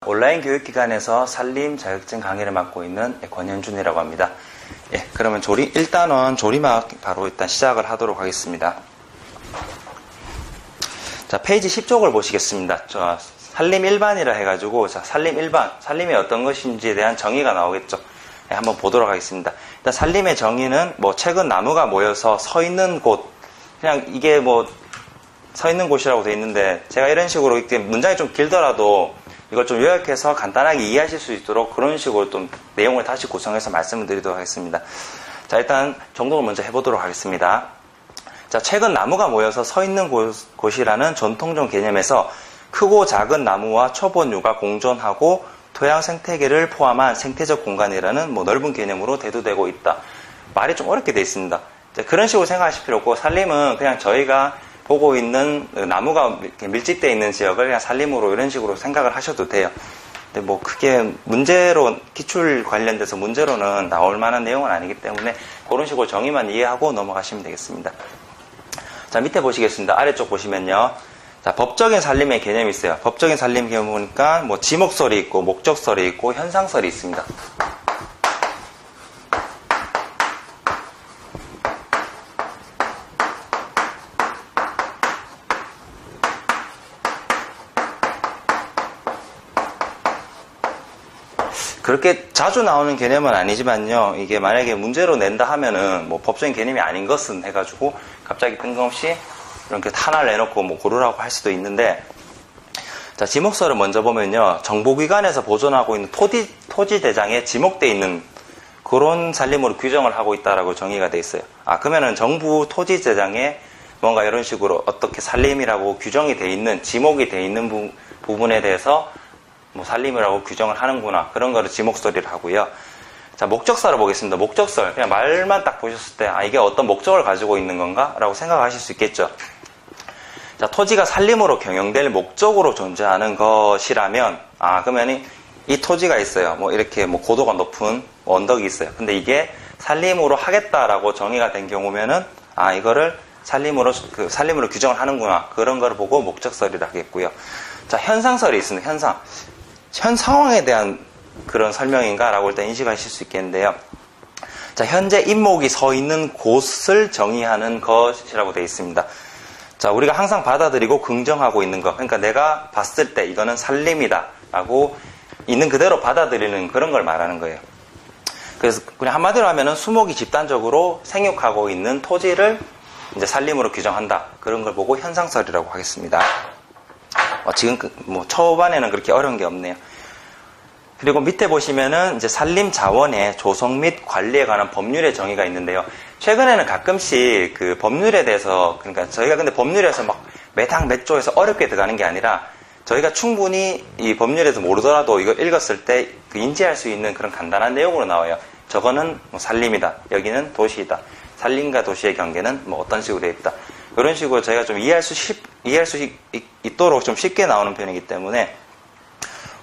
온라인 교육기관에서 산림 자격증 강의를 맡고 있는 권현준이라고 합니다. 예, 그러면 일단은 조리막 바로 일단 시작을 하도록 하겠습니다. 자, 페이지 10쪽을 보시겠습니다. 산림 일반이라 해가지고, 자, 산림 일반, 산림이 어떤 것인지에 대한 정의가 나오겠죠. 예, 한번 보도록 하겠습니다. 일단 산림의 정의는 최근 나무가 모여서 서 있는 곳, 그냥 이게 서 있는 곳이라고 되어 있는데, 제가 이런 식으로 이렇게 문장이 좀 길더라도 이걸 좀 요약해서 간단하게 이해하실 수 있도록 그런 식으로 좀 내용을 다시 구성해서 말씀을 드리도록 하겠습니다. 자, 일단 정독을 먼저 해보도록 하겠습니다. 자, 최근 나무가 모여서 서 있는 곳이라는 전통적 개념에서 크고 작은 나무와 초본류가 공존하고 토양 생태계를 포함한 생태적 공간이라는 넓은 개념으로 대두되고 있다. 말이 좀 어렵게 되어 있습니다. 자, 그런 식으로 생각하실 필요 없고, 산림은 그냥 저희가 보고 있는 나무가 밀집되어 있는 지역을 그냥 산림으로 이런 식으로 생각을 하셔도 돼요. 근데 크게 문제로, 기출 관련돼서 문제로는 나올 만한 내용은 아니기 때문에 그런 식으로 정의만 이해하고 넘어가시면 되겠습니다. 자, 밑에 보시겠습니다. 아래쪽 보시면요. 자, 법적인 산림의 개념이 있어요. 법적인 산림 개념 보니까 지목설이 있고, 목적설이 있고, 현상설이 있습니다. 그렇게 자주 나오는 개념은 아니지만요. 이게 만약에 문제로 낸다 하면은 법적인 개념이 아닌 것은 해가지고 갑자기 뜬금없이 이렇게 하나를 내놓고 고르라고 할 수도 있는데, 자, 지목설을 먼저 보면요. 정보기관에서 보존하고 있는 토지 대장에 지목되어 있는 그런 산림으로 규정을 하고 있다라고 정의가 되어 있어요. 그러면은 정부 토지 대장에 뭔가 이런 식으로 어떻게 산림이라고 규정이 되어 있는, 지목이 되어 있는 부분에 대해서 산림이라고 규정을 하는구나. 그런 거를 지목설이라고 하고요. 자, 목적설을 보겠습니다. 목적설. 그냥 말만 딱 보셨을 때, 이게 어떤 목적을 가지고 있는 건가? 라고 생각하실 수 있겠죠. 자, 토지가 산림으로 경영될 목적으로 존재하는 것이라면, 그러면 이 토지가 있어요. 이렇게 고도가 높은 언덕이 있어요. 근데 이게 산림으로 하겠다라고 정의가 된 경우면은, 이거를 산림으로 규정을 하는구나. 그런 거를 보고 목적설이라 하겠고요. 자, 현상설이 있습니다. 현 상황에 대한 그런 설명인가? 라고 일단 인식하실 수 있겠는데요. 자, 현재 인목이 서 있는 곳을 정의하는 것이라고 되어 있습니다. 자, 우리가 항상 받아들이고 긍정하고 있는 것. 그러니까 내가 봤을 때 이거는 산림이다. 라고 있는 그대로 받아들이는 그런 걸 말하는 거예요. 그래서 그냥 한마디로 하면은 수목이 집단적으로 생육하고 있는 토지를 이제 산림으로 규정한다. 그런 걸 보고 현상설이라고 하겠습니다. 지금 초반에는 그렇게 어려운 게 없네요. 그리고 밑에 보시면은 이제 산림 자원의 조성 및 관리에 관한 법률의 정의가 있는데요. 최근에는 가끔씩 그 법률에 대해서, 그러니까 저희가 근데 법률에서 매당 몇 조에서 어렵게 들어가는 게 아니라 저희가 충분히 이 법률에서 모르더라도 이거 읽었을 때 인지할 수 있는 그런 간단한 내용으로 나와요. 저거는 산림이다. 여기는 도시이다. 산림과 도시의 경계는 어떤 식으로 되어 있다. 이런 식으로 저희가 좀 이해할 수 있도록 좀 쉽게 나오는 편이기 때문에,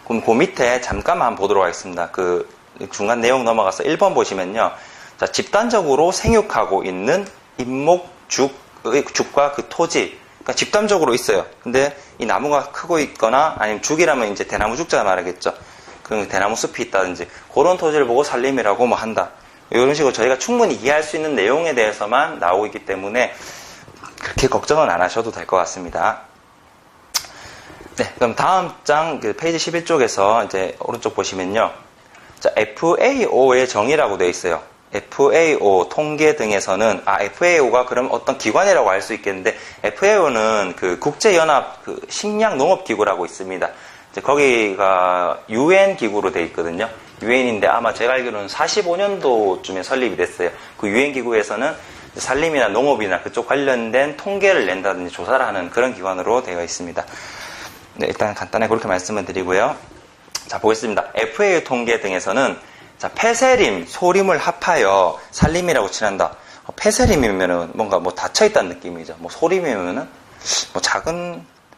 그럼 그 밑에 잠깐만 한번 보도록 하겠습니다. 그 중간 내용 넘어가서 1번 보시면요. 자, 집단적으로 생육하고 있는 죽과 그 토지. 그러니까 집단적으로 있어요. 근데 이 나무가 크고 있거나 아니면 죽이라면 이제 대나무 죽자 말하겠죠. 그 대나무 숲이 있다든지 그런 토지를 보고 산림이라고 한다. 이런 식으로 저희가 충분히 이해할 수 있는 내용에 대해서만 나오고 있기 때문에 그렇게 걱정은 안 하셔도 될 것 같습니다. 네, 그럼 다음 장 페이지 11쪽에서 이제 오른쪽 보시면요. 자, FAO의 정의라고 되어 있어요. FAO 통계 등에서는 FAO가 그럼 어떤 기관이라고 알 수 있겠는데, FAO는 그 국제연합 식량 농업 기구라고 있습니다. 이제 거기가 UN 기구로 되어 있거든요. UN인데 아마 제가 알기로는 45년도쯤에 설립이 됐어요. 그 UN 기구에서는 산림이나 농업이나 그쪽 관련된 통계를 낸다든지 조사를 하는 그런 기관으로 되어 있습니다. 네, 일단 간단하게 그렇게 말씀을 드리고요. 자, 보겠습니다. FAO 통계 등에서는 자, 폐쇄림, 소림을 합하여 산림이라고 칭한다. 폐쇄림이면은 뭔가 닫혀있다는 느낌이죠. 소림이면은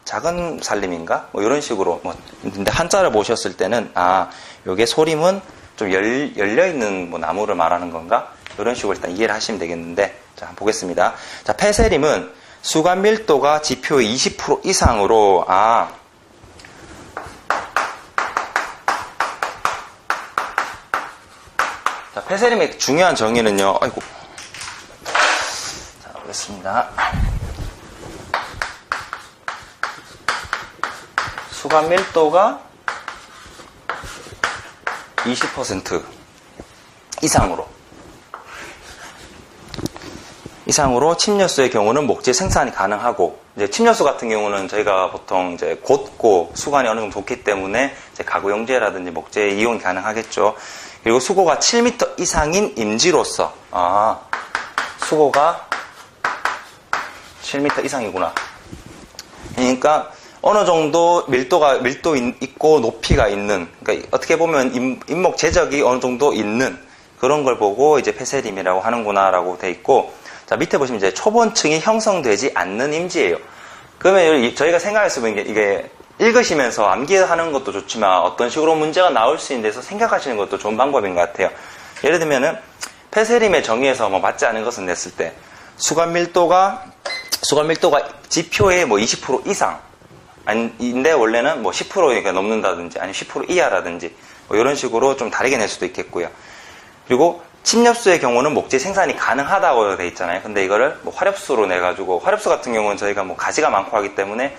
작은 산림인가? 이런 식으로 근데 한자를 보셨을 때는 요게 소림은 좀 열려있는 나무를 말하는 건가? 이런 식으로 일단 이해를 하시면 되겠는데, 자, 보겠습니다. 자, 폐쇄림은 수간 밀도가 지표의 20% 이상으로 폐쇄림의 중요한 정의는요. 아이고. 자, 보겠습니다. 수간 밀도가 20% 이상으로 침려수의 경우는 목재 생산이 가능하고, 이제 침려수 같은 경우는 저희가 보통 이제 곧고 수관이 어느 정도 좋기 때문에 이제 가구 용재라든지 목재 이용이 가능하겠죠. 그리고 수고가 7m 이상인 임지로서, 수고가 7m 이상이구나. 그러니까 어느 정도 밀도 있고 높이가 있는, 그러니까 어떻게 보면 임목 제적이 어느 정도 있는 그런 걸 보고 이제 폐쇄림이라고 하는구나라고 돼 있고, 자, 밑에 보시면 이제 초본층이 형성되지 않는 임지예요. 그러면 저희가 생각했으면 이게 읽으시면서 암기하는 것도 좋지만 어떤 식으로 문제가 나올 수 있는 데서 생각하시는 것도 좋은 방법인 것 같아요. 예를 들면은 폐쇄림의 정의에서 뭐 맞지 않은 것을 냈을 때 수간 밀도가 지표의 뭐 20% 이상 인데 원래는 뭐 10%가 넘는다든지 아니면 10% 이하라든지 뭐 이런 식으로 좀 다르게 낼 수도 있겠고요. 그리고 침렵수의 경우는 목재 생산이 가능하다고 돼 있잖아요. 근데 이거를 뭐 화렵수로 내가지고, 화렵수 같은 경우는 저희가 뭐 가지가 많고 하기 때문에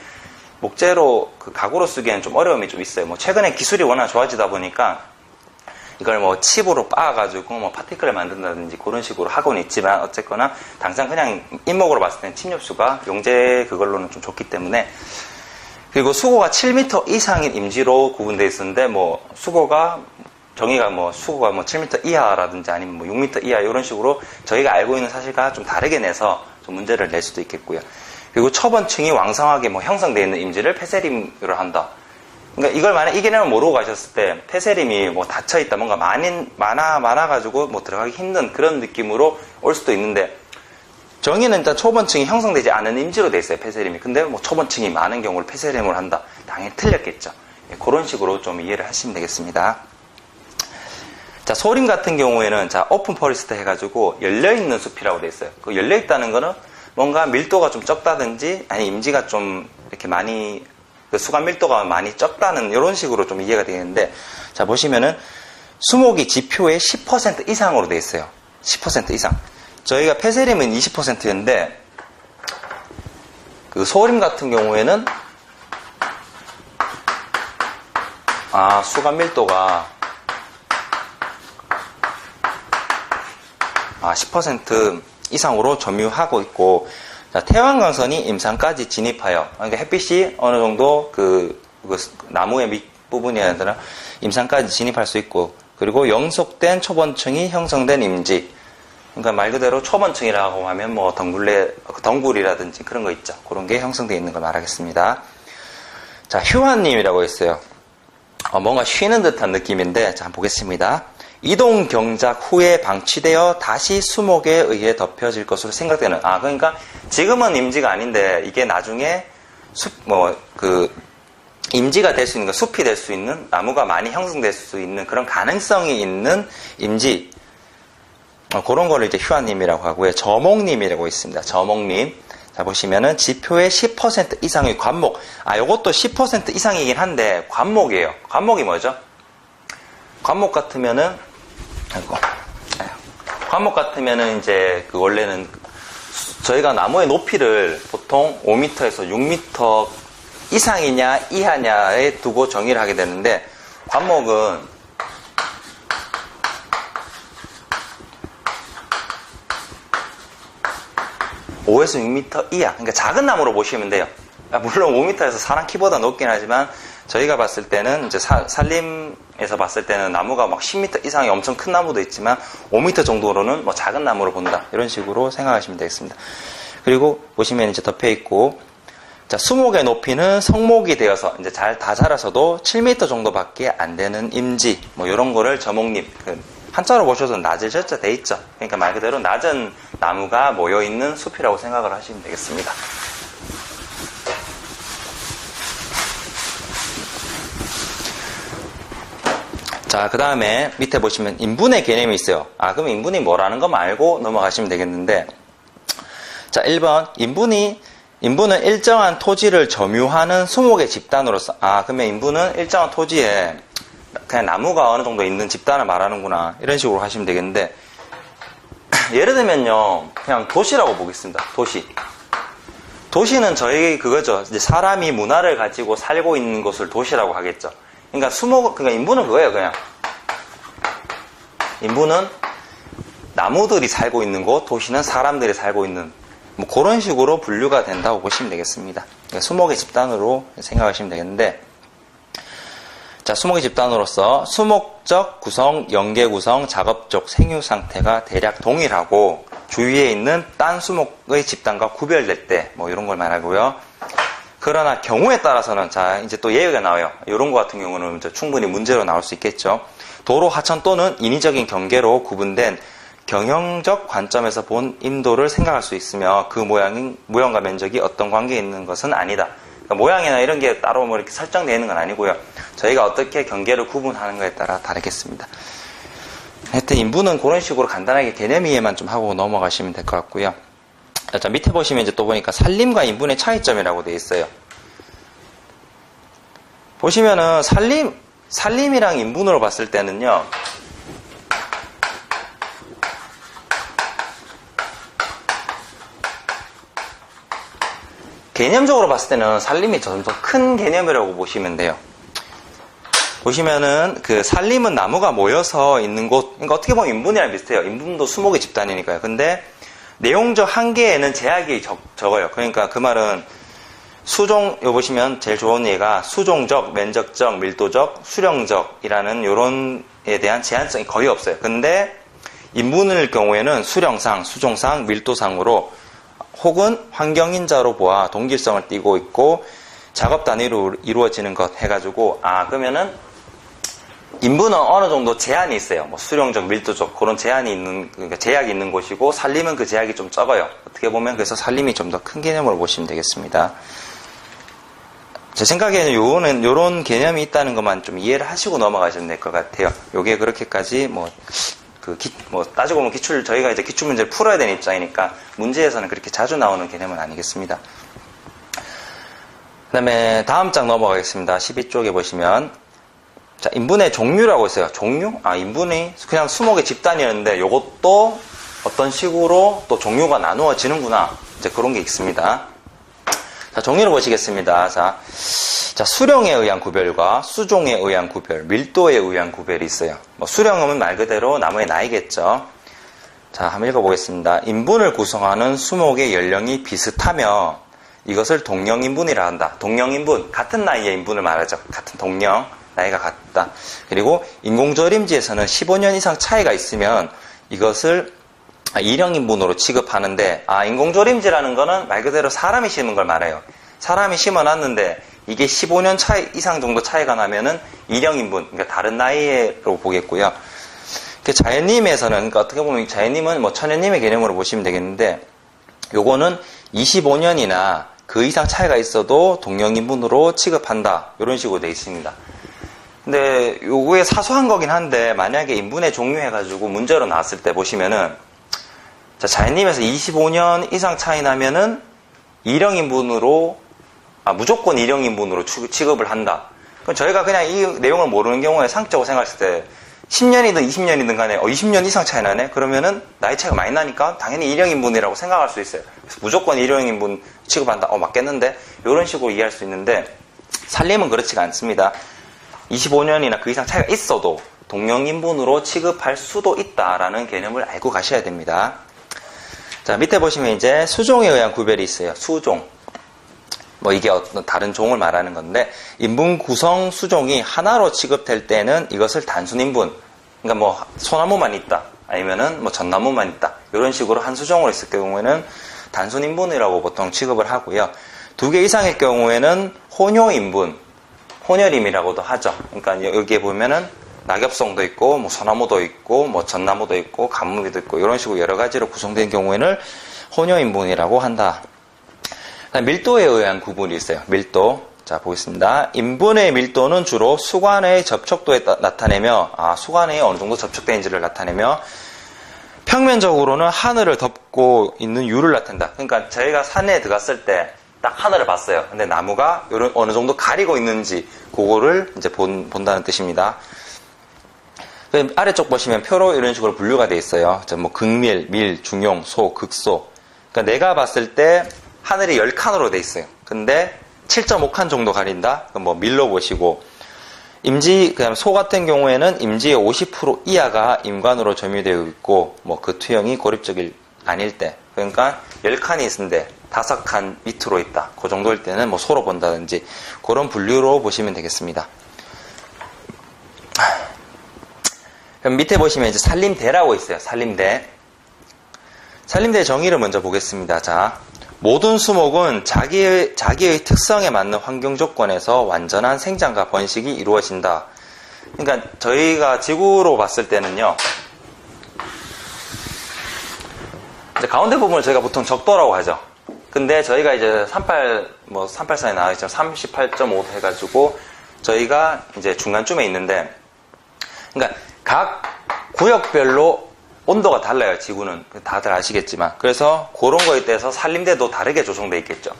목재로 그 가구로 쓰기에는 좀 어려움이 좀 있어요. 뭐 최근에 기술이 워낙 좋아지다 보니까 이걸 뭐 칩으로 빻아가지고 뭐 파티클을 만든다든지 그런 식으로 하고는 있지만, 어쨌거나 당장 그냥 인목으로 봤을 때는 침렵수가 용재 그걸로는 좀 좋기 때문에. 그리고 수고가 7m 이상인 임지로 구분되어 있었는데, 뭐 수고가 7m 이하라든지 아니면 뭐 6m 이하 이런 식으로 저희가 알고 있는 사실과 좀 다르게 내서 좀 문제를 낼 수도 있겠고요. 그리고 초본층이 왕성하게 뭐 형성되어 있는 임지를 폐쇄림으로 한다. 그러니까 이걸 만약 이 개념을 모르고 가셨을 때 폐쇄림이 뭐 닫혀있다, 뭔가 많아가지고 뭐 들어가기 힘든 그런 느낌으로 올 수도 있는데, 정의는 일단 초본층이 형성되지 않은 임지로 돼 있어요, 폐쇄림이. 근데 뭐 초본층이 많은 경우를 폐쇄림으로 한다. 당연히 틀렸겠죠. 그런 식으로 좀 이해를 하시면 되겠습니다. 자, 소림 같은 경우에는 자, 오픈 포레스트 해가지고 열려있는 숲이라고 돼 있어요. 그 열려있다는 거는 뭔가 밀도가 좀 적다든지, 아니, 임지가 좀 이렇게 많이, 그 수간 밀도가 많이 적다는 이런 식으로 좀 이해가 되겠는데, 자, 보시면은 수목이 지표의 10% 이상으로 돼 있어요. 10% 이상. 저희가 폐쇄림은 20%였는데, 그 소림 같은 경우에는, 수간 밀도가 10% 이상으로 점유하고 있고, 자, 태양광선이 임상까지 진입하여, 그러니까 햇빛이 어느 정도 그 나무의 밑부분이라 해야 되나, 임상까지 진입할 수 있고, 그리고 영속된 초본층이 형성된 임지, 그러니까 말 그대로 초본층이라고 하면 뭐 덩굴이라든지 그런 거 있죠. 그런 게 형성되어 있는 걸 말하겠습니다. 자, 휴환님이라고 했어요. 뭔가 쉬는 듯한 느낌인데, 자, 한번 보겠습니다. 이동 경작 후에 방치되어 다시 수목에 의해 덮여질 것으로 생각되는, 그러니까 지금은 임지가 아닌데 이게 나중에 임지가 될 수 있는, 숲이 될 수 있는, 나무가 많이 형성될 수 있는 그런 가능성이 있는 임지, 그런 거를 이제 휴환님이라고 하고요. 저목님이라고 있습니다. 저목님. 자, 보시면은 지표의 10% 이상의 관목. 요것도 10% 이상이긴 한데 관목이에요. 관목이 뭐죠? 관목 같으면은 이제 그 원래는 저희가 나무의 높이를 보통 5m에서 6m 이상이냐 이하냐에 두고 정의를 하게 되는데, 관목은 5에서 6m 이하, 그러니까 작은 나무로 보시면 돼요. 물론 5m에서 사람 키보다 높긴 하지만 저희가 봤을 때는 이제 산림에서 봤을 때는 나무가 막 10m 이상의 엄청 큰 나무도 있지만 5m 정도로는 뭐 작은 나무로 본다, 이런 식으로 생각하시면 되겠습니다. 그리고 보시면 이제 덮여 있고, 자, 수목의 높이는 성목이 되어서 이제 다 자라서도 7m 정도밖에 안 되는 임지, 뭐 이런 거를 저목림, 한자로 보셔도 낮을 젖자 돼 있죠. 그러니까 말 그대로 낮은 나무가 모여 있는 숲이라고 생각을 하시면 되겠습니다. 자, 그 다음에 밑에 보시면 인분의 개념이 있어요. 그럼 인분이 뭐라는 거 말고 넘어가시면 되겠는데, 자, 1번 인분은 일정한 토지를 점유하는 수목의 집단으로서, 그러면 인분은 일정한 토지에 그냥 나무가 어느 정도 있는 집단을 말하는구나. 이런 식으로 하시면 되겠는데, 예를 들면요, 그냥 도시라고 보겠습니다. 도시. 도시는 저희 그거죠. 이제 사람이 문화를 가지고 살고 있는 곳을 도시라고 하겠죠. 그러니까 그러니까 인부는 그거예요, 그냥. 인부는 나무들이 살고 있는 곳, 도시는 사람들이 살고 있는, 뭐 그런 식으로 분류가 된다고 보시면 되겠습니다. 그러니까 수목의 집단으로 생각하시면 되겠는데, 자, 수목의 집단으로서 수목적 구성, 연계 구성, 작업적 생유 상태가 대략 동일하고 주위에 있는 딴 수목의 집단과 구별될 때, 뭐 이런 걸 말하고요. 그러나 경우에 따라서는, 자, 이제 또 예외가 나와요. 이런 거 같은 경우는 충분히 문제로 나올 수 있겠죠. 도로, 하천 또는 인위적인 경계로 구분된 경영적 관점에서 본 임도를 생각할 수 있으며 그 모양과 면적이 어떤 관계에 있는 것은 아니다. 그러니까 모양이나 이런 게 따로 뭐 이렇게 설정되어 있는 건 아니고요. 저희가 어떻게 경계를 구분하는 것에 따라 다르겠습니다. 하여튼 인부는 그런 식으로 간단하게 개념 이해만 좀 하고 넘어가시면 될 것 같고요. 자, 밑에 보시면 이제 또 보니까 산림과 인분의 차이점이라고 되어 있어요. 보시면은 산림이랑 인분으로 봤을 때는요, 개념적으로 봤을 때는 산림이 좀 더 큰 개념이라고 보시면 돼요. 보시면은 그 산림은 나무가 모여서 있는 곳, 그러니까 어떻게 보면 인분이랑 비슷해요. 인분도 수목의 집단이니까요. 근데 내용적 한계에는 제약이 적어요. 그러니까 그 말은 여기 보시면 제일 좋은 예가 수종적, 면적적, 밀도적, 수령적이라는 요런에 대한 제한성이 거의 없어요. 근데 인분일 경우에는 수령상, 수종상, 밀도상으로 혹은 환경인자로 보아 동질성을 띠고 있고 작업 단위로 이루어지는 것 해가지고, 그러면은 인부는 어느 정도 제한이 있어요. 뭐 수령적, 밀도적 그런 제한이 있는, 그러니까 제약이 있는 곳이고 산림은 그 제약이 좀 적어요. 어떻게 보면 그래서 산림이 좀 더 큰 개념으로 보시면 되겠습니다. 제 생각에는 요런 개념이 있다는 것만 좀 이해를 하시고 넘어가시면 될 것 같아요. 요게 그렇게까지 따지고 보면 저희가 이제 기출 문제를 풀어야 되는 입장이니까 문제에서는 그렇게 자주 나오는 개념은 아니겠습니다. 그 다음에 다음 장 넘어가겠습니다. 12쪽에 보시면, 자, 인분의 종류라고 있어요. 종류? 인분이 그냥 수목의 집단이었는데 요것도 어떤 식으로 또 종류가 나누어지는구나. 이제 그런 게 있습니다. 자, 종류를 보시겠습니다. 자, 수령에 의한 구별과 수종에 의한 구별, 밀도에 의한 구별이 있어요. 수령은 말 그대로 나무의 나이겠죠. 자, 한번 읽어보겠습니다. 인분을 구성하는 수목의 연령이 비슷하며 이것을 동령인분이라 한다. 동령인분, 같은 나이의 인분을 말하죠. 같은 동령, 나이가 같다. 그리고 인공조림지에서는 15년 이상 차이가 있으면 이것을 일형인분으로 취급하는데, 인공조림지라는 거는 말 그대로 사람이 심은 걸 말해요. 사람이 심어놨는데 이게 15년 이상 정도 차이가 나면은 일형인분, 그러니까 다른 나이로 보겠고요. 자연님에서는, 그러니까 어떻게 보면 자연님은 뭐 천연님의 개념으로 보시면 되겠는데, 요거는 25년이나 그 이상 차이가 있어도 동령인분으로 취급한다. 이런 식으로 되어 있습니다. 근데 요거에 사소한 거긴 한데, 만약에 인분의 종류 해가지고 문제로 나왔을 때 보시면은, 자, 자연님에서 25년 이상 차이 나면은 무조건 1형인분으로 취급을 한다. 그럼 저희가 그냥 이 내용을 모르는 경우에 상식적으로 생각했을 때 10년이든 20년이든 간에 20년 이상 차이 나네? 그러면은 나이 차이가 많이 나니까 당연히 1형인분이라고 생각할 수 있어요. 그래서 무조건 1형인분 취급한다. 맞겠는데? 이런 식으로 이해할 수 있는데, 산림은 그렇지가 않습니다. 25년이나 그 이상 차이가 있어도 동령인분으로 취급할 수도 있다라는 개념을 알고 가셔야 됩니다. 자, 밑에 보시면 이제 수종에 의한 구별이 있어요. 수종. 이게 어떤 다른 종을 말하는 건데, 인분 구성 수종이 하나로 취급될 때는 이것을 단순인분, 그러니까 소나무만 있다, 아니면은 전나무만 있다, 이런 식으로 한 수종으로 있을 경우에는 단순인분이라고 보통 취급을 하고요. 2개 이상일 경우에는 혼효인분, 혼혈임이라고도 하죠. 그러니까 여기에 보면은 낙엽송도 있고, 소나무도 있고, 전나무도 있고, 감무기도 있고, 이런 식으로 여러 가지로 구성된 경우에는 혼효인분이라고 한다. 밀도에 의한 구분이 있어요. 밀도. 자, 보겠습니다. 인분의 밀도는 주로 수관의 접촉도에 나타내며, 수관에 어느 정도 접촉되는지를 나타내며, 평면적으로는 하늘을 덮고 있는 유를 나타낸다. 그러니까 저희가 산에 들어갔을 때 딱 하늘을 봤어요. 근데 나무가 어느 정도 가리고 있는지, 그거를 이제 본다는 뜻입니다. 아래쪽 보시면 표로 이런 식으로 분류가 되어 있어요. 뭐 극밀, 밀, 중용, 소, 극소. 그러니까 내가 봤을 때 하늘이 10칸으로 되어 있어요. 근데 7.5칸 정도 가린다? 그럼 뭐 밀로 보시고, 그다음 소 같은 경우에는 임지의 50% 이하가 임관으로 점유되어 있고, 뭐 그 투영이 고립적일 아닐 때, 그러니까 10칸이 있는데 5칸 밑으로 있다. 그 정도일 때는 뭐 소로 본다든지 그런 분류로 보시면 되겠습니다. 그럼 밑에 보시면 이제 산림대라고 있어요. 산림대. 산림대 정의를 먼저 보겠습니다. 자, 모든 수목은 자기의 특성에 맞는 환경 조건에서 완전한 생장과 번식이 이루어진다. 그러니까 저희가 지구로 봤을 때는요, 이제 가운데 부분을 저희가 보통 적도라고 하죠. 근데 저희가 이제 384에 나와 있죠. 38.5 해가지고 저희가 이제 중간쯤에 있는데, 그러니까 각 구역별로 온도가 달라요. 지구는 다들 아시겠지만, 그래서 그런 거에 대해서 산림대도 다르게 조성되어 있겠죠.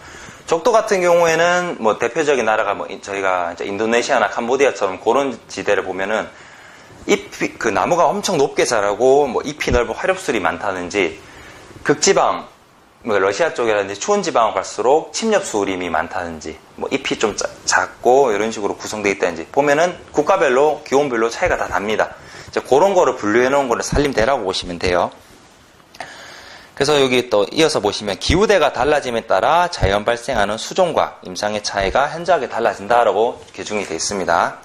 적도 같은 경우에는 뭐 대표적인 나라가 뭐 저희가 이제 인도네시아나 캄보디아처럼 그런 지대를 보면은 잎이 그 나무가 엄청 높게 자라고 뭐 잎이 넓은 화렵술이 많다든지, 극지방 뭐 러시아 쪽이라든지 추운 지방을 갈수록 침엽수림이 많다든지, 뭐 잎이 좀 작고 이런 식으로 구성되어 있다든지 보면은 국가별로 기온별로 차이가 다 납니다. 이제 그런 거를 분류해 놓은 거를 산림대라고 보시면 돼요. 그래서 여기 또 이어서 보시면 기후대가 달라짐에 따라 자연 발생하는 수종과 임상의 차이가 현저하게 달라진다라고 개중이 되어 있습니다.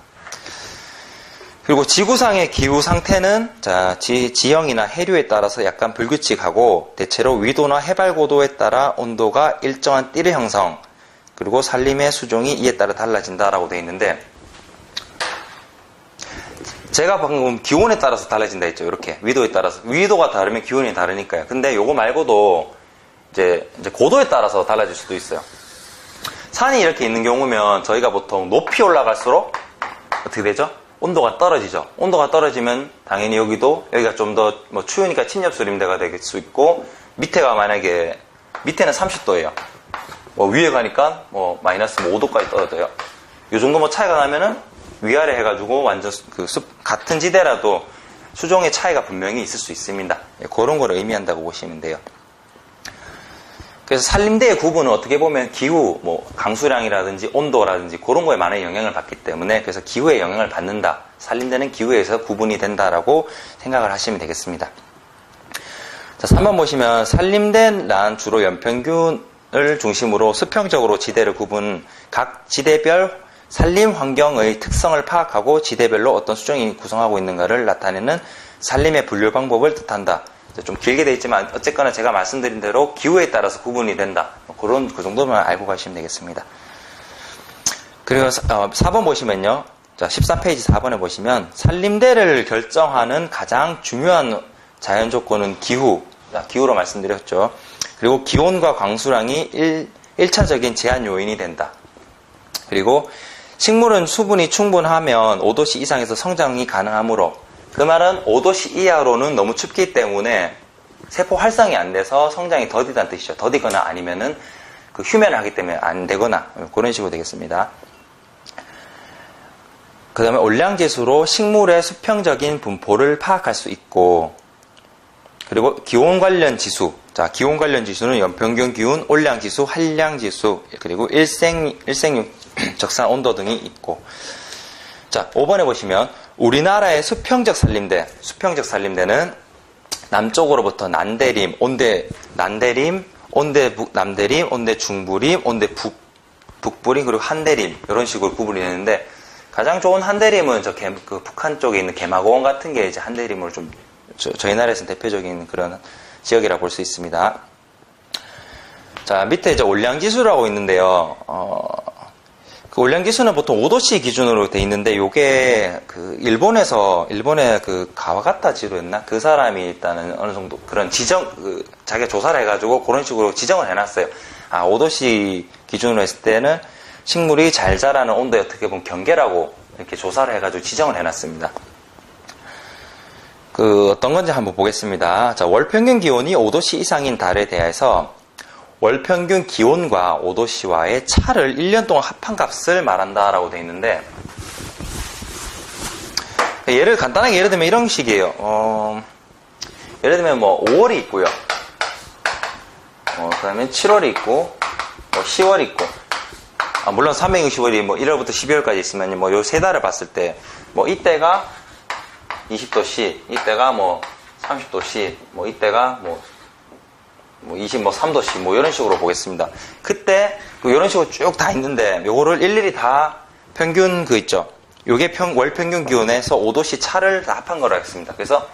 그리고 지구상의 기후 상태는 지형이나 해류에 따라서 약간 불규칙하고, 대체로 위도나 해발 고도에 따라 온도가 일정한 띠를 형성, 그리고 산림의 수종이 이에 따라 달라진다라고 되어 있는데, 제가 방금 기온에 따라서 달라진다 했죠. 이렇게 위도에 따라서, 위도가 다르면 기온이 다르니까요. 근데 요거 말고도 이제 고도에 따라서 달라질 수도 있어요. 산이 이렇게 있는 경우면 저희가 보통 높이 올라갈수록 어떻게 되죠? 온도가 떨어지죠. 온도가 떨어지면 당연히 여기가 좀 더 뭐 추우니까 침엽수림대가 될 수 있고, 밑에가 만약에 밑에는 30도예요. 뭐 위에 가니까 뭐 마이너스 5도까지 떨어져요. 요 정도 뭐 차이가 나면은 위아래 해가지고 완전 같은 지대라도 수종의 차이가 분명히 있을 수 있습니다. 그런 걸 의미한다고 보시면 돼요. 그래서 산림대의 구분은 어떻게 보면 기후, 뭐 강수량이라든지 온도라든지 그런 거에 많은 영향을 받기 때문에, 그래서 기후에 영향을 받는다. 산림대는 기후에 의해서 구분이 된다라고 생각을 하시면 되겠습니다. 자, 3번 보시면 산림대란 주로 연평균을 중심으로 수평적으로 지대를 각 지대별 산림 환경의 특성을 파악하고 지대별로 어떤 수종이 구성하고 있는가를 나타내는 산림의 분류 방법을 뜻한다. 좀 길게 되어 있지만 어쨌거나 제가 말씀드린 대로 기후에 따라서 구분이 된다. 그 정도만 알고 가시면 되겠습니다. 그리고 4번 보시면요. 자, 13페이지 4번에 보시면 산림대를 결정하는 가장 중요한 자연 조건은 기후로 말씀드렸죠. 그리고 기온과 광수량이 1차적인 제한 요인이 된다. 그리고 식물은 수분이 충분하면 5도씨 이상에서 성장이 가능하므로, 그 말은 5도씨 이하로는 너무 춥기 때문에 세포 활성이 안 돼서 성장이 더디다는 뜻이죠. 더디거나 아니면은 휴면을 하기 때문에 안 되거나, 그런 식으로 되겠습니다. 그 다음에 올량지수로 식물의 수평적인 분포를 파악할 수 있고, 그리고 기온 관련 지수. 자, 기온 관련 지수는 연평균 기온, 올량지수, 한량지수, 그리고 일생육 적산 온도 등이 있고. 자, 5번에 보시면 우리나라의 수평적 산림대는 남쪽으로부터 남대림, 온대 중부림, 온대 북부림, 그리고 한대림, 이런 식으로 구분이 되는데, 가장 좋은 한대림은 북한 쪽에 있는 개마고원 같은 게 이제 한대림으로 저희 나라에서는 대표적인 그런 지역이라고 볼 수 있습니다. 자, 밑에 이제 올량지수라고 있는데요. 그 올량지수는 보통 5도씨 기준으로 돼 있는데, 요게 일본의 가와가타지로였나? 그 사람이 일단은 어느 정도 그런 자기가 조사를 해가지고 그런 식으로 지정을 해놨어요. 5도씨 기준으로 했을 때는 식물이 잘 자라는 온도에 어떻게 보면 경계라고 이렇게 조사를 해가지고 지정을 해놨습니다. 어떤 건지 한번 보겠습니다. 자, 월평균 기온이 5도씨 이상인 달에 대해서 월평균 기온과 5도씨와의 차를 1년 동안 합한 값을 말한다라고 되어 있는데, 간단하게 예를 들면 이런 식이에요. 예를 들면 뭐 5월이 있고요. 그 다음에 7월이 있고, 뭐 10월이 있고, 물론 360월이 뭐 1월부터 12월까지 있으면 뭐 요 세 달을 봤을 때, 뭐 이때가 20도씨, 이때가 뭐 30도씨, 뭐 이때가 뭐 23도씨, 뭐 이런 식으로 보겠습니다. 그때, 이런 식으로 쭉 다 있는데, 요거를 일일이 다 평균 있죠. 요게 월 평균 기온에서 5도씨 차를 다 합한 거라 했습니다. 그래서,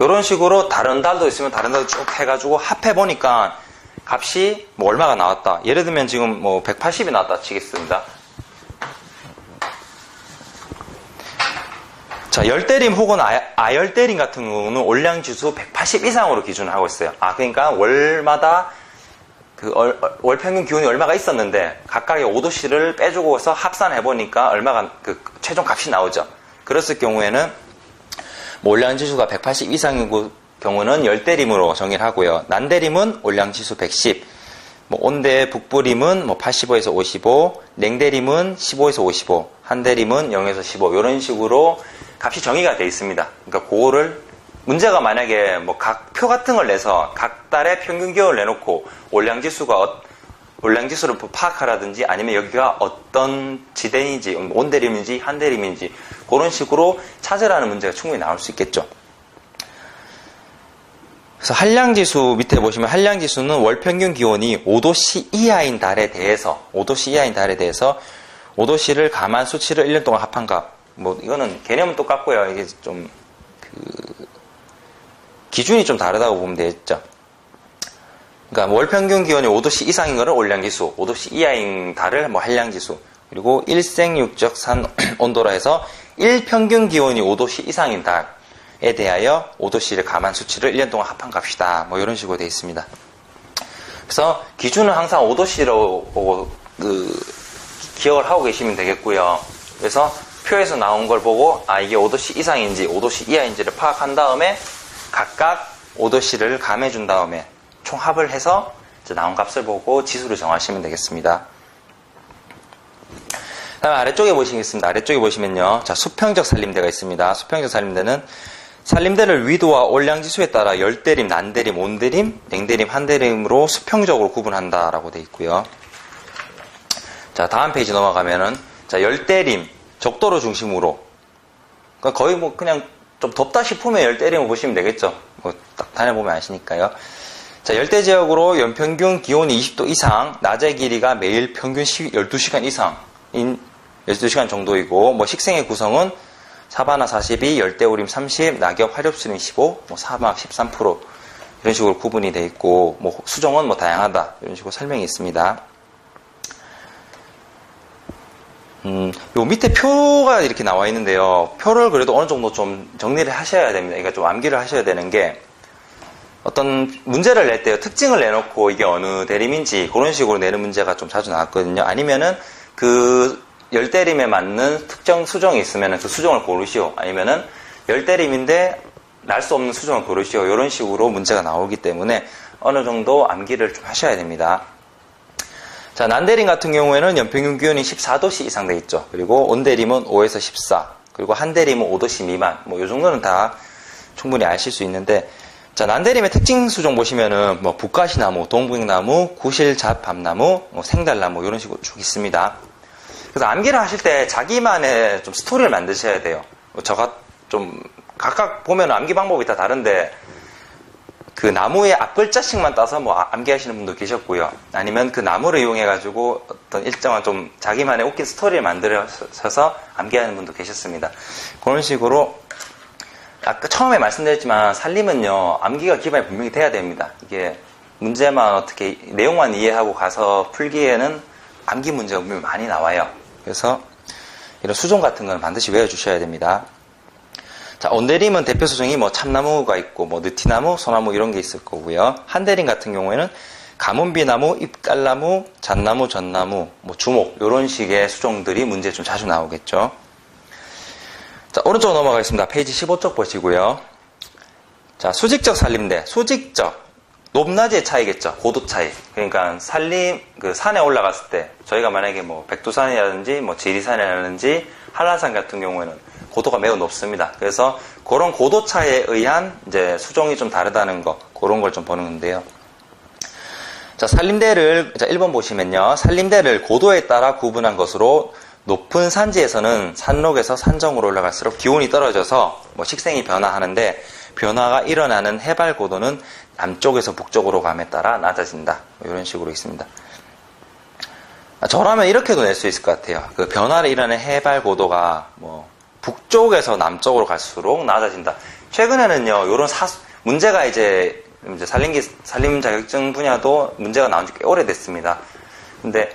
요런 식으로 다른 달도 있으면 다른 달도 쭉 해가지고 합해보니까 값이 뭐 얼마가 나왔다. 예를 들면 지금 뭐 180이 나왔다 치겠습니다. 자, 열대림 혹은 아열대림 같은 경우는 올량지수 180 이상으로 기준을 하고 있어요. 그러니까 월마다 월 평균 기온이 얼마가 있었는데 각각의 5도씨를 빼주고서 합산해보니까 얼마가 최종 값이 나오죠. 그랬을 경우에는 올량지수가 180 이상인 경우는 열대림으로 정의를 하고요. 난대림은 올량지수 110, 온대 북부림은 85에서 55, 냉대림은 15에서 55, 한대림은 0에서 15 이런 식으로 값이 정의가 되어 있습니다. 그러니까 그거를 문제가 만약에 각 표 같은 걸 내서 각 달의 평균 기온을 내놓고 올량지수를 파악하라든지 아니면 여기가 어떤 지대인지 온대림인지 한대림인지 그런 식으로 찾으라는 문제가 충분히 나올 수 있겠죠. 그래서 한량지수 밑에 보시면 한량지수는 월 평균 기온이 5도씨 이하인 달에 대해서 5도씨를 감안 수치를 1년 동안 합한 값. 이거는 개념은 똑같고요. 이게 좀 기준이 좀 다르다고 보면 되겠죠. 그러니까 월 평균 기온이 5도씨 이상인 거를 올량지수, 5도씨 이하인 달을 한량지수, 그리고 일생육적 산 온도라 해서 1평균 기온이 5도씨 이상인 달에 대하여 5도씨를 감안 수치를 1년 동안 합한 값이다. 이런 식으로 되어 있습니다. 그래서 기준은 항상 5도씨로 기억을 하고 계시면 되겠고요. 그래서 표에서 나온 걸 보고 이게 5도씨 이상인지 5도씨 이하인지를 파악한 다음에 각각 5도씨를 감해준 다음에 총합을 해서 나온 값을 보고 지수를 정하시면 되겠습니다. 다음 아래쪽에 보시겠습니다. 아래쪽에 보시면요. 자, 수평적 산림대가 있습니다. 수평적 산림대는 산림대를 위도와 올량지수에 따라 열대림, 난대림, 온대림, 냉대림, 한대림으로 수평적으로 구분한다라고 되어 있고요. 자, 다음 페이지 넘어가면은 열대림, 적도를 중심으로 그러니까 거의 그냥 좀 덥다 싶으면 열대림을 보시면 되겠죠. 딱 다녀보면 아시니까요. 자, 열대지역으로 연평균 기온이 20도 이상, 낮의 길이가 매일 평균 12시간 이상인 12시간 정도이고, 식생의 구성은 사바나 42, 열대우림 30, 낙엽, 화렵수림 15, 사막 13% 이런 식으로 구분이 되어 있고, 수종은 다양하다 이런 식으로 설명이 있습니다. 요 밑에 표가 이렇게 나와 있는데요. 표를 그래도 어느 정도 좀 정리를 하셔야 됩니다. 그러니까 좀 암기를 하셔야 되는 게, 어떤 문제를 낼 때요, 특징을 내놓고 이게 어느 대림인지 그런 식으로 내는 문제가 좀 자주 나왔거든요. 아니면은 열대림에 맞는 특정 수종이 있으면은 그 수종을 고르시오. 아니면은 열대림인데 날 수 없는 수종을 고르시오. 이런 식으로 문제가 나오기 때문에 어느 정도 암기를 좀 하셔야 됩니다. 자, 난대림 같은 경우에는 연평균 기온이 14도씨 이상 돼 있죠. 그리고 온대림은 5에서 14, 그리고 한대림은 5도씨 미만. 요 정도는 다 충분히 아실 수 있는데, 자, 난대림의 특징 수종 보시면은 북가시나무, 동백나무, 구실잡밤나무, 생달나무 이런 식으로 쭉 있습니다. 그래서 암기를 하실 때 자기만의 좀 스토리를 만드셔야 돼요. 저가 좀 각각 보면 암기 방법이 다 다른데 그 나무의 앞글자씩만 따서 암기하시는 분도 계셨고요. 아니면 그 나무를 이용해가지고 어떤 일정한 좀 자기만의 웃긴 스토리를 만들어서 암기하는 분도 계셨습니다. 그런 식으로 아까 처음에 말씀드렸지만 산림은요, 암기가 기반이 분명히 돼야 됩니다. 이게 문제만 어떻게 내용만 이해하고 가서 풀기에는 암기 문제가 분명히 많이 나와요. 그래서 이런 수종 같은 건 반드시 외워주셔야 됩니다. 자, 온대림은 대표 수종이 참나무가 있고 느티나무, 소나무 이런 게 있을 거고요. 한대림 같은 경우에는 가문비나무, 잎깔나무, 잣나무, 전나무, 주목 이런 식의 수종들이 문제에 좀 자주 나오겠죠. 자, 오른쪽으로 넘어가겠습니다. 페이지 15쪽 보시고요. 자, 수직적 산림대, 수직적. 높낮이의 차이겠죠. 고도 차이. 그러니까 산에 올라갔을 때, 저희가 만약에 뭐 백두산이라든지 뭐 지리산이라든지 한라산 같은 경우에는 고도가 매우 높습니다. 그래서 그런 고도 차이에 의한 이제 수종이 좀 다르다는 거, 그런 걸 좀 보는 건데요. 자, 산림대를, 자, 1번 보시면요. 산림대를 고도에 따라 구분한 것으로 높은 산지에서는 산록에서 산정으로 올라갈수록 기온이 떨어져서 뭐 식생이 변화하는데 변화가 일어나는 해발 고도는 남쪽에서 북쪽으로 감에 따라 낮아진다. 뭐 이런 식으로 있습니다. 저라면 이렇게도 낼 수 있을 것 같아요. 그 변화를 일어나는 해발 고도가 뭐 북쪽에서 남쪽으로 갈수록 낮아진다. 최근에는요, 요런 문제가 이제 산림 자격증 분야도 문제가 나온 지 꽤 오래됐습니다. 근데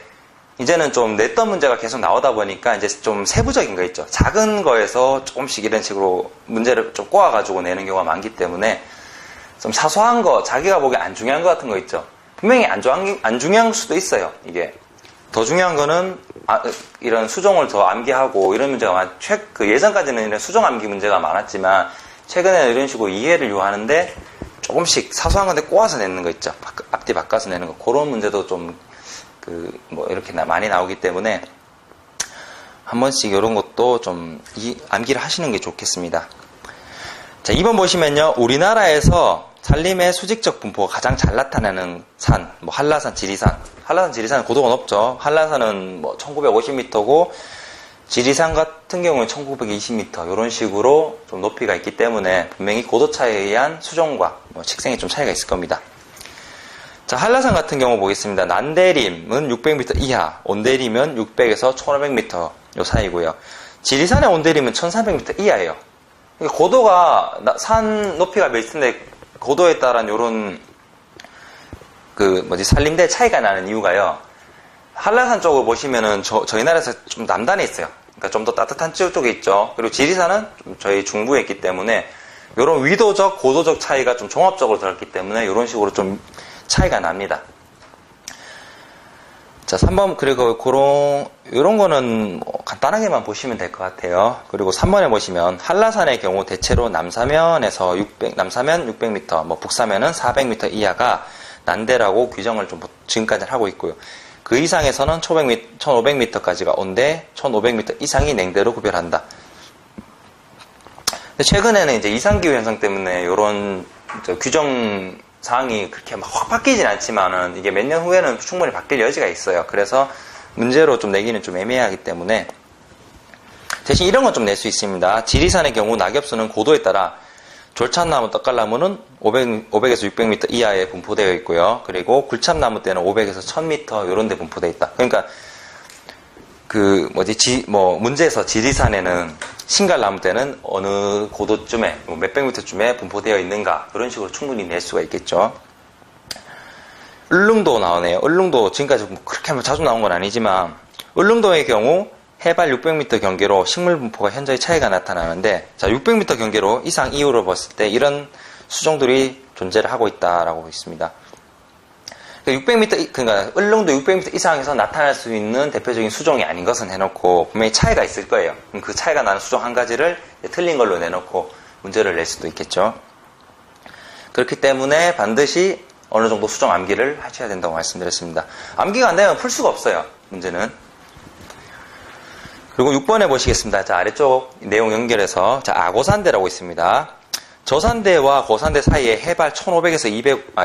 이제는 좀 냈던 문제가 계속 나오다 보니까 이제 좀 세부적인 거 있죠. 작은 거에서 조금씩 이런 식으로 문제를 좀 꼬아가지고 내는 경우가 많기 때문에 좀 사소한 거, 자기가 보기에 안 중요한 거 같은 거 있죠. 분명히 안 중요한 수도 있어요, 이게. 더 중요한 거는, 이런 수종을 더 암기하고 이런 문제가 예전까지는 이런 수종 암기 문제가 많았지만, 최근에는 이런 식으로 이해를 요하는데, 조금씩 사소한 건데 꼬아서 내는 거 있죠. 앞뒤 바꿔서 내는 거. 그런 문제도 좀, 이렇게 많이 나오기 때문에, 한 번씩 이런 것도 좀 암기를 하시는 게 좋겠습니다. 자, 2번 보시면요. 우리나라에서 산림의 수직적 분포가 가장 잘 나타나는 산, 뭐 한라산, 지리산. 한라산, 지리산은 고도가 높죠. 한라산은 뭐 1950m고 지리산 같은 경우는 1920m 이런 식으로 좀 높이가 있기 때문에 분명히 고도 차이에 의한 수종과 뭐 식생에 좀 차이가 있을 겁니다. 자, 한라산 같은 경우 보겠습니다. 난대림은 600m 이하, 온대림은 600에서 1500m 요 사이고요. 지리산의 온대림은 1300m 이하예요. 고도가 산 높이가 몇인데 고도에 따른 요런 산림대 차이가 나는 이유가요. 한라산 쪽을 보시면은 저희 나라에서 좀 남단에 있어요. 그러니까 좀 더 따뜻한 지역 쪽에 있죠. 그리고 지리산은 좀 저희 중부에 있기 때문에 요런 위도적, 고도적 차이가 좀 종합적으로 들었기 때문에 요런 식으로 좀 차이가 납니다. 자, 3번, 그리고 요런 거는 뭐 간단하게만 보시면 될 것 같아요. 그리고 3번에 보시면, 한라산의 경우 대체로 남사면 600m, 뭐 북사면은 400m 이하가 난대라고 규정을 좀 지금까지 하고 있고요. 그 이상에서는 1500m까지가 온대, 1500m 이상이 냉대로 구별한다. 근데 최근에는 이제 이상기후 현상 때문에 요런 규정 사항이 그렇게 막 확 바뀌진 않지만은 이게 몇 년 후에는 충분히 바뀔 여지가 있어요. 그래서 문제로 좀 내기는 좀 애매하기 때문에 대신 이런 건 좀 낼 수 있습니다. 지리산의 경우 낙엽수는 고도에 따라 졸참나무, 떡갈나무는 500에서 600m 이하에 분포되어 있고요. 그리고 굴참나무 때는 500에서 1000m 이런 데 분포되어 있다. 그러니까 문제에서 지리산에는 신갈나무 때는 어느 고도쯤에, 몇백 미터쯤에 분포되어 있는가, 그런 식으로 충분히 낼 수가 있겠죠. 울릉도 나오네요. 울릉도 지금까지 그렇게 자주 나온 건 아니지만, 울릉도의 경우 해발 600m 경계로 식물 분포가 현저히 차이가 나타나는데, 자, 600m 경계로 이상 이후로 봤을 때 이런 수종들이 존재를 하고 있다라고 있습니다. 600m, 그러니까 울릉도 600m 이상에서 나타날 수 있는 대표적인 수종이 아닌 것은 해놓고 분명히 차이가 있을 거예요. 그럼 그 차이가 나는 수종 한 가지를 틀린 걸로 내놓고 문제를 낼 수도 있겠죠. 그렇기 때문에 반드시 어느 정도 수종 암기를 하셔야 된다고 말씀드렸습니다. 암기가 안 되면 풀 수가 없어요, 문제는. 그리고 6번에 보시겠습니다. 자, 아래쪽 내용 연결해서, 자, 아고산대라고 있습니다. 저산대와 고산대 사이에 해발 1500에서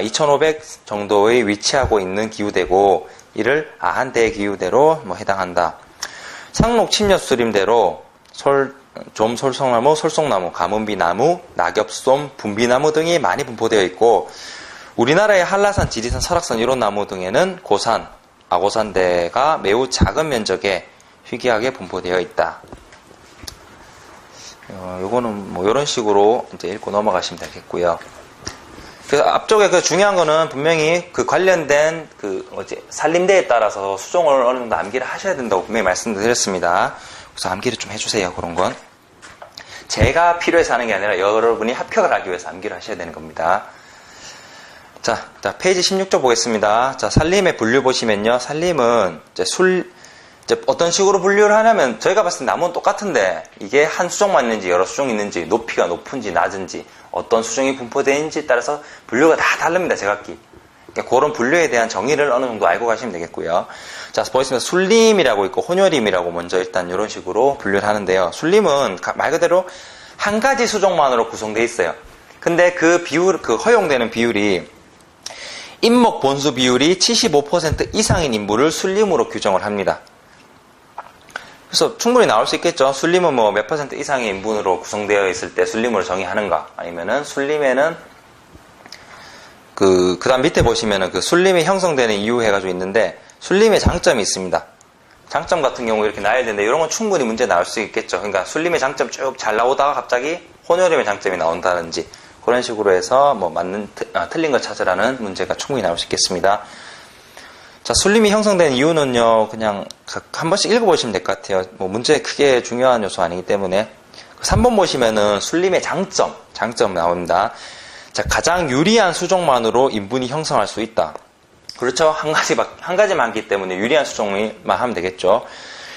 2500 정도의 위치하고 있는 기후대고, 이를 아한대 기후대로 해당한다. 상록 침엽수림대로 솔송나무, 솔송나무, 가문비나무, 낙엽솜, 분비나무 등이 많이 분포되어 있고, 우리나라의 한라산, 지리산, 설악산 이런 나무 등에는 고산, 아고산대가 매우 작은 면적에 희귀하게 분포되어 있다. 요거는 이런 식으로 이제 읽고 넘어가시면 되겠고요. 그래서 앞쪽에 중요한 거는 분명히 그 관련된 산림대에 따라서 수종을 어느 정도 암기를 하셔야 된다고 분명히 말씀드렸습니다. 그래서 암기를 좀 해주세요, 그런 건. 제가 필요해서 하는 게 아니라 여러분이 합격을 하기 위해서 암기를 하셔야 되는 겁니다. 자, 페이지 16쪽 보겠습니다. 자, 산림의 분류 보시면요. 산림은 이제 어떤 식으로 분류를 하냐면, 저희가 봤을 때 나무는 똑같은데, 이게 한 수종만 있는지, 여러 수종이 있는지, 높이가 높은지, 낮은지, 어떤 수정이 분포되는지에 따라서 분류가 다 다릅니다. 제각기. 그러니까 그런 분류에 대한 정의를 어느 정도 알고 가시면 되겠고요. 자, 보시면 순림이라고 있고 혼혈임이라고 먼저 일단 이런 식으로 분류를 하는데요. 순림은 말 그대로 한 가지 수종만으로 구성되어 있어요. 근데 그 허용되는 비율이 인목 본수 비율이 75% 이상인 인물을 순림으로 규정을 합니다. 그래서 충분히 나올 수 있겠죠. 순림은 뭐 몇 % 이상의 인분으로 구성되어 있을 때 순림으로 정의하는가, 아니면은 순림에는 그 다음 밑에 보시면은 그 순림이 형성되는 이유 해가지고 있는데, 순림의 장점이 있습니다. 장점 같은 경우 이렇게 나열되는데, 이런 건 충분히 문제 나올 수 있겠죠. 그러니까 순림의 장점 쭉 잘 나오다가 갑자기 혼혈임의 장점이 나온다든지, 그런 식으로 해서 뭐 틀린 걸 찾으라는 문제가 충분히 나올 수 있겠습니다. 자, 순림이 형성된 이유는요, 그냥 한 번씩 읽어보시면 될 것 같아요. 뭐 문제에 크게 중요한 요소 아니기 때문에. 3번 보시면은 순림의 장점 나옵니다. 자, 가장 유리한 수종만으로 인분이 형성할 수 있다. 그렇죠. 한 가지만 하기 때문에 유리한 수종만 하면 되겠죠.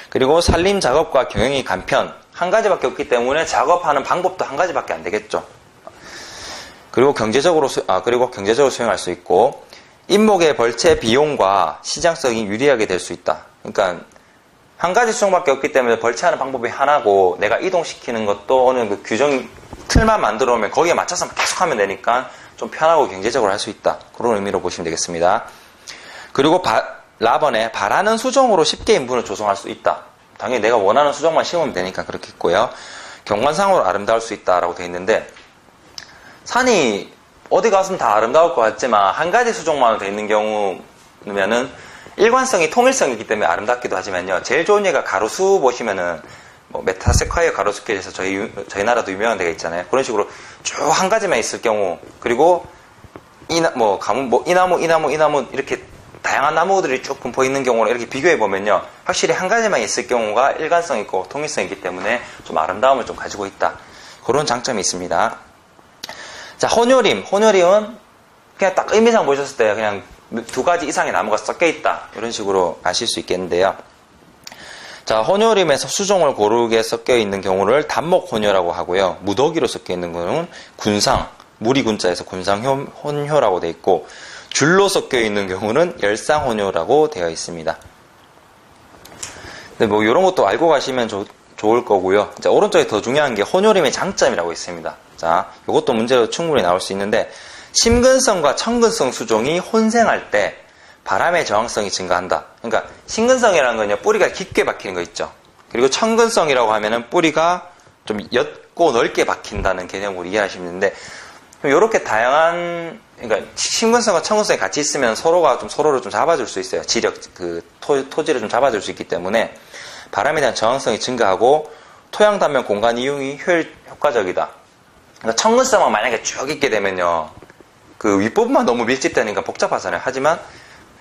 그리고 산림 작업과 경영이 간편. 한 가지밖에 없기 때문에 작업하는 방법도 한 가지밖에 안 되겠죠. 그리고 경제적으로 수행할 수 있고, 인목의 벌채 비용과 시장성이 유리하게 될 수 있다. 그러니까 한 가지 수종밖에 없기 때문에 벌채하는 방법이 하나고, 내가 이동시키는 것도 어느 그 규정 틀만 만들어 놓으면 거기에 맞춰서 계속 하면 되니까 좀 편하고 경제적으로 할 수 있다. 그런 의미로 보시면 되겠습니다. 그리고 라번에 바라는 수종으로 쉽게 인분을 조성할 수 있다. 당연히 내가 원하는 수종만 심으면 되니까 그렇게 있고요. 경관상으로 아름다울 수 있다라고 되어 있는데, 산이 어디 가서는 다 아름다울 것 같지만 한 가지 수종만으로 되어 있는 경우면은 일관성이 통일성이기 때문에 아름답기도 하지만요. 제일 좋은 예가 가로수 보시면은 뭐 메타세콰이어 가로수길에서 저희 나라도 유명한 데가 있잖아요. 그런 식으로 쭉 한 가지만 있을 경우, 그리고 이 나무 이렇게 다양한 나무들이 쭉 분포 있는 경우로 이렇게 비교해 보면요, 확실히 한 가지만 있을 경우가 일관성 있고 통일성 있기 때문에 좀 아름다움을 좀 가지고 있다. 그런 장점이 있습니다. 자, 혼혈임은 그냥 딱 의미상 보셨을 때 그냥 두 가지 이상의 나무가 섞여 있다, 이런 식으로 아실 수 있겠는데요. 자, 혼혈임에서 수종을 고르게 섞여 있는 경우를 단목혼혈이라고 하고요. 무더기로 섞여 있는 경우는 군상, 무리군자에서 군상혼혈이라고 되어 있고, 줄로 섞여 있는 경우는 열상혼혈이라고 되어 있습니다. 근데 뭐 이런 것도 알고 가시면 좋을 거고요. 자, 오른쪽에 더 중요한 게 혼혈임의 장점이라고 있습니다. 자, 이것도 문제로 충분히 나올 수 있는데, 심근성과 청근성 수종이 혼생할 때 바람의 저항성이 증가한다. 그러니까 심근성이라는 건요, 뿌리가 깊게 박히는 거 있죠. 그리고 청근성이라고 하면은 뿌리가 좀 옅고 넓게 박힌다는 개념으로 이해하시면 되는데, 이렇게 다양한, 그러니까 심근성과 청근성이 같이 있으면 서로를 좀 잡아줄 수 있어요. 토지를 좀 잡아줄 수 있기 때문에 바람에 대한 저항성이 증가하고, 토양 단면 공간 이용이 효과적이다. 그러니까 청근성만 만약에 쭉 있게 되면요, 그 윗부분만 너무 밀집되니까 복잡하잖아요. 하지만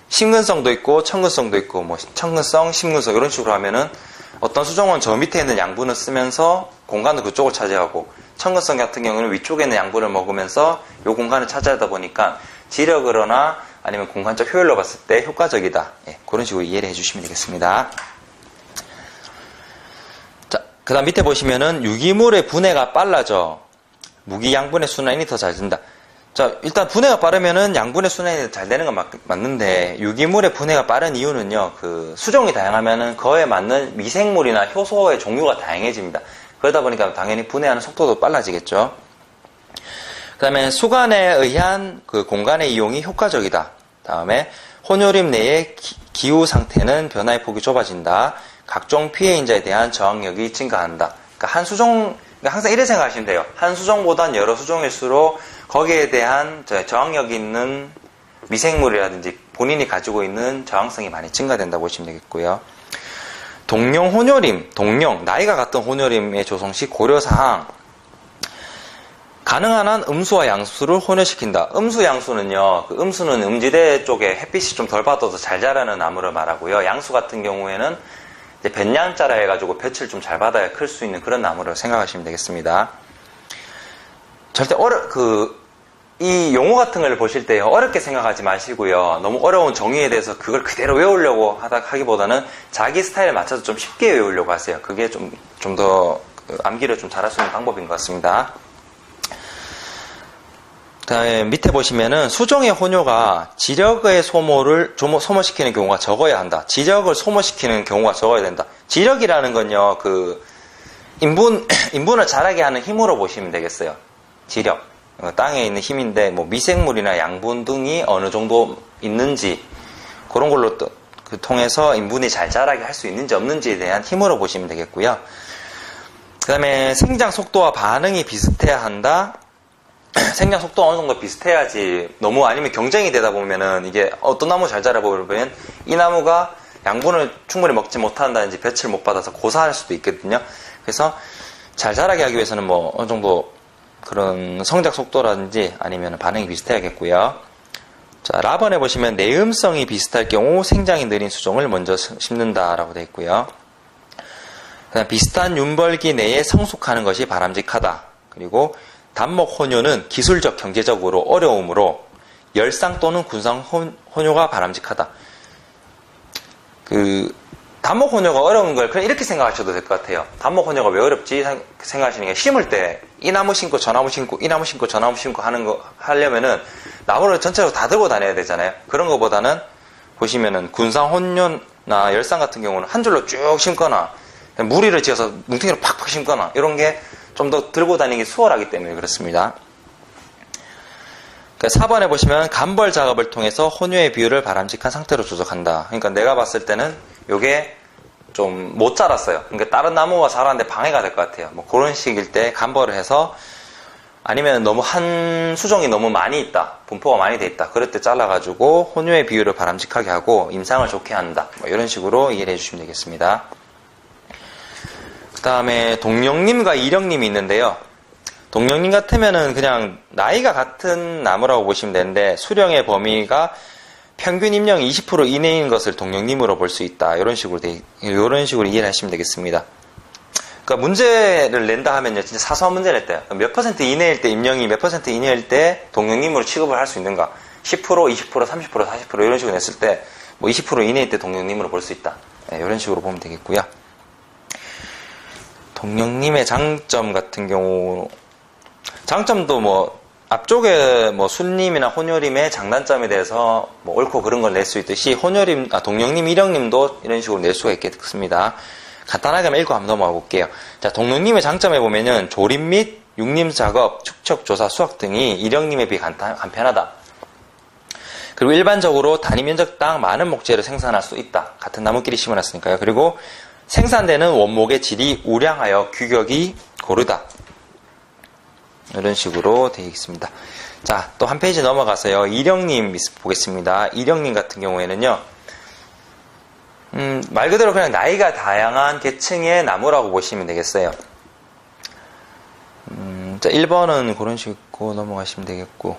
심근성도 있고 청근성도 있고, 뭐 청근성, 심근성 이런 식으로 하면은 어떤 수종은 저 밑에 있는 양분을 쓰면서 공간을 그쪽을 차지하고, 청근성 같은 경우는 위쪽에 있는 양분을 먹으면서 이 공간을 차지하다 보니까 지력으로나 아니면 공간적 효율로 봤을 때 효과적이다. 예, 그런 식으로 이해를 해주시면 되겠습니다. 자, 그 다음 밑에 보시면은 유기물의 분해가 빨라져 무기 양분의 순환이 더 잘 된다. 자, 일단 분해가 빠르면은 양분의 순환이 잘 되는 건 맞는데, 유기물의 분해가 빠른 이유는요, 그 수종이 다양하면은 그에 맞는 미생물이나 효소의 종류가 다양해집니다. 그러다 보니까 당연히 분해하는 속도도 빨라지겠죠. 그 다음에 수관에 의한 그 공간의 이용이 효과적이다. 다음에 혼혈임 내의 기후 상태는 변화의 폭이 좁아진다. 각종 피해 인자에 대한 저항력이 증가한다. 그러니까 항상 이렇게 생각하시면 돼요. 한 수종보단 여러 수종일수록 거기에 대한 저항력이 있는 미생물이라든지 본인이 가지고 있는 저항성이 많이 증가된다고 보시면 되겠고요. 동령 혼혈임, 나이가 같은 혼혈임의 조성 시 고려사항. 가능한 한 음수와 양수를 혼혈시킨다. 양수는요, 그 음수는 음지대 쪽에 햇빛이 좀 덜 받아서 잘 자라는 나무를 말하고요. 양수 같은 경우에는 이제 뱃양자라 해가지고 볕을 좀 잘 받아야 클 수 있는 그런 나무를 생각하시면 되겠습니다. 절대 이 용어 같은 걸 보실 때 어렵게 생각하지 마시고요. 너무 어려운 정의에 대해서 그걸 그대로 외우려고 하기보다는 자기 스타일에 맞춰서 좀 쉽게 외우려고 하세요. 그게 좀 더 암기를 좀 잘할 수 있는 방법인 것 같습니다. 그다음에 밑에 보시면은 수종의 혼요가 지력의 소모시키는 경우가 적어야 한다. 지력을 소모시키는 경우가 적어야 된다. 지력이라는 건요, 인분을 자라게 하는 힘으로 보시면 되겠어요. 지력. 땅에 있는 힘인데, 뭐 미생물이나 양분 등이 어느 정도 있는지, 그런 걸로 통해서 인분이 잘 자라게 할 수 있는지 없는지에 대한 힘으로 보시면 되겠고요. 그 다음에 생장 속도와 반응이 비슷해야 한다. 생장 속도가 어느 정도 비슷해야지, 너무 아니면 경쟁이 되다 보면은 이게 어떤 나무 잘 자라보면 이 나무가 양분을 충분히 먹지 못한다든지 볕을 못 받아서 고사할 수도 있거든요. 그래서 잘 자라게 하기 위해서는 뭐 어느 정도 그런 성장 속도라든지 아니면 반응이 비슷해야겠고요. 자, 라번에 보시면 내음성이 비슷할 경우 생장이 느린 수종을 먼저 심는다라고 되어 있고요. 그다음 비슷한 윤벌기 내에 성숙하는 것이 바람직하다. 그리고 단목 혼요는 기술적, 경제적으로 어려우므로 열상 또는 군상 혼요가 바람직하다. 단목 혼요가 어려운 걸 그냥 이렇게 생각하셔도 될 것 같아요. 단목 혼요가 왜 어렵지 생각하시는 게, 심을 때 이 나무 심고 저 나무 심고 이 나무 심고 저 나무 심고 하려면은 나무를 전체적으로 다 들고 다녀야 되잖아요. 그런 것보다는 보시면은 군상 혼요나 열상 같은 경우는 한 줄로 쭉 심거나 무리를 지어서 뭉탱이로 팍팍 심거나 이런 게 좀 더 들고 다니기 수월하기 때문에 그렇습니다. 4번에 보시면 간벌 작업을 통해서 혼요의 비율을 바람직한 상태로 조정한다. 그러니까 내가 봤을 때는 이게 좀 못 자랐어요. 그러니까 다른 나무가 자라는데 방해가 될 것 같아요. 뭐 그런 식일 때 간벌을 해서, 아니면 너무 한 수종이 너무 많이 있다, 분포가 많이 돼 있다, 그럴 때 잘라가지고 혼요의 비율을 바람직하게 하고 임상을 좋게 한다. 뭐 이런 식으로 이해를 해주시면 되겠습니다. 그 다음에 동령님과 이령님이 있는데요. 동령님 같으면은 그냥 나이가 같은 나무라고 보시면 되는데, 수령의 범위가 평균 임령이 20% 이내인 것을 동령님으로 볼 수 있다. 이런 식으로 이해를 하시면 되겠습니다. 그러니까 문제를 낸다 하면요, 진짜 사소한 문제를 냈대요. 몇 퍼센트 이내일 때 임령이 몇 퍼센트 이내일 때 동령님으로 취급을 할 수 있는가? 10%, 20%, 30%, 40% 이런 식으로 냈을 때, 뭐 20% 이내일 때 동령님으로 볼 수 있다. 네, 이런 식으로 보면 되겠고요. 동령님의 장점 같은 경우, 장점도 뭐 앞쪽에 뭐 순림이나 혼요림의 장단점에 대해서 뭐 옳고 그른 걸 낼 수 있듯이 동령님, 이령님도 이런 식으로 낼 수가 있겠습니다. 간단하게 읽고 한번 넘어가 볼게요. 자, 동령님의 장점에 보면은 조림 및 육림 작업, 축척, 조사, 수확 등이 이령님에 비해 간편하다. 그리고 일반적으로 단위 면적당 많은 목재를 생산할 수 있다. 같은 나무끼리 심어놨으니까요. 그리고 생산되는 원목의 질이 우량하여 규격이 고르다. 이런 식으로 되어 있습니다. 자, 또 한 페이지 넘어가서요, 이령님 보겠습니다. 이령님 같은 경우에는요, 말 그대로 그냥 나이가 다양한 계층의 나무라고 보시면 되겠어요. 자, 1번은 그런 식으로 넘어가시면 되겠고,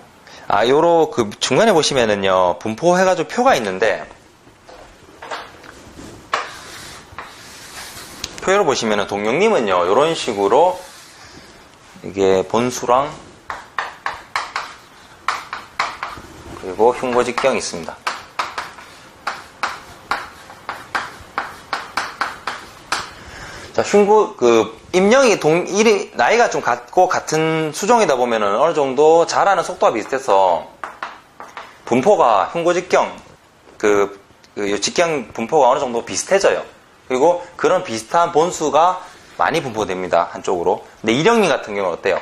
요로 중간에 보시면은요, 분포해가지고 표가 있는데, 표로 보시면은 동령님은요, 이런 식으로 이게 본수랑 그리고 흉고직경이 있습니다. 자, 임령이 나이가 좀 같고 같은 수종이다 보면은 어느 정도 자라는 속도가 비슷해서 분포가 흉고직경, 직경 분포가 어느 정도 비슷해져요. 그리고 그런 비슷한 본수가 많이 분포됩니다, 한쪽으로. 근데 이령님 같은 경우는 어때요?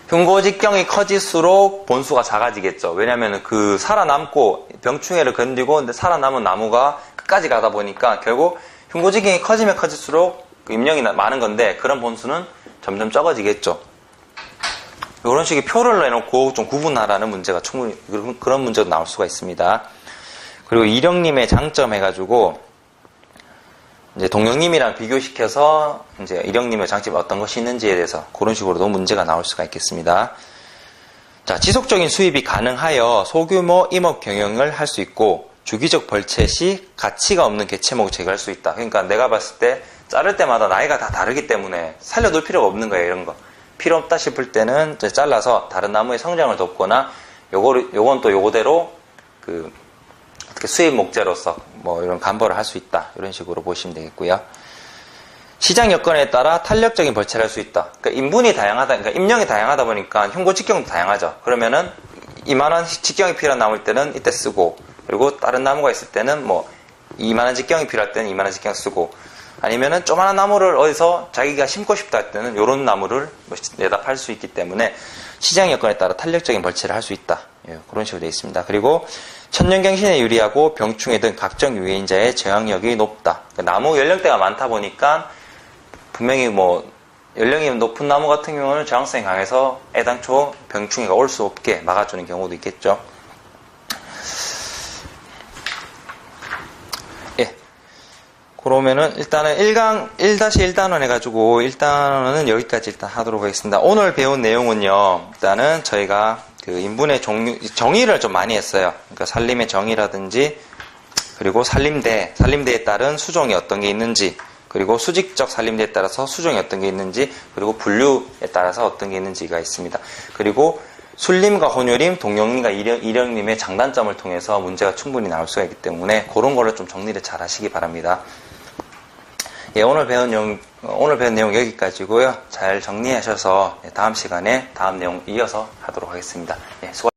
흉고직경이 커질수록 본수가 작아지겠죠. 왜냐하면 살아남고 병충해를 견디고 근데 살아남은 나무가 끝까지 가다 보니까 결국 흉고직경이 커지면 커질수록 임령이 많은 건데, 그런 본수는 점점 적어지겠죠. 이런 식의 표를 내놓고 좀 구분하라는 문제가 충분히, 그런 문제도 나올 수가 있습니다. 그리고 이령님의 장점 해가지고 이제 동령님이랑 비교시켜서 이제 이령님의 장점이 어떤 것이 있는지에 대해서 그런 식으로도 문제가 나올 수가 있겠습니다. 자, 지속적인 수입이 가능하여 소규모 임업 경영을 할 수 있고, 주기적 벌채 시 가치가 없는 개체목을 제거할 수 있다. 그러니까 내가 봤을 때 자를 때마다 나이가 다 다르기 때문에 살려둘 필요가 없는 거예요. 이런 거 필요 없다 싶을 때는 이제 잘라서 다른 나무의 성장을 돕거나, 요건 또 요거대로 어떻게 수입 목재로서 뭐 이런 간벌을 할 수 있다. 이런 식으로 보시면 되겠고요. 시장 여건에 따라 탄력적인 벌채를 할 수 있다. 그러니까 인분이 다양하다, 그러니까 임령이 다양하다 보니까 흉고 직경도 다양하죠. 그러면은 이만한 직경이 필요한 나무일 때는 이때 쓰고, 그리고 다른 나무가 있을 때는 뭐 이만한 직경이 필요할 때는 이만한 직경 쓰고, 아니면은 조그만한 나무를 어디서 자기가 심고 싶다 할 때는 이런 나무를 내다 팔 수 있기 때문에 시장 여건에 따라 탄력적인 벌채를 할 수 있다. 예, 그런 식으로 되어 있습니다. 그리고 천년경신에 유리하고 병충해 등 각종 유해인자의 저항력이 높다. 그러니까 나무 연령대가 많다 보니까 분명히 뭐 연령이 높은 나무 같은 경우는 저항성이 강해서 애당초 병충해가 올 수 없게 막아주는 경우도 있겠죠. 예. 그러면은 일단은 1-1단원 해가지고 1단원은 여기까지 일단 하도록 하겠습니다. 오늘 배운 내용은요, 일단은 저희가 그 인분의 정의를 좀 많이 했어요. 그러니까 산림의 정의라든지, 그리고 산림대에 따른 수종이 어떤 게 있는지, 그리고 수직적 산림대에 따라서 수종이 어떤 게 있는지, 그리고 분류에 따라서 어떤 게 있는지가 있습니다. 그리고 순림과 혼유림, 동영림과 일영림의 장단점을 통해서 문제가 충분히 나올 수가 있기 때문에 그런 거를 좀 정리를 잘 하시기 바랍니다. 예, 오늘 배운 내용 여기까지고요. 잘 정리하셔서 다음 시간에 다음 내용 이어서 하도록 하겠습니다. 예, 수고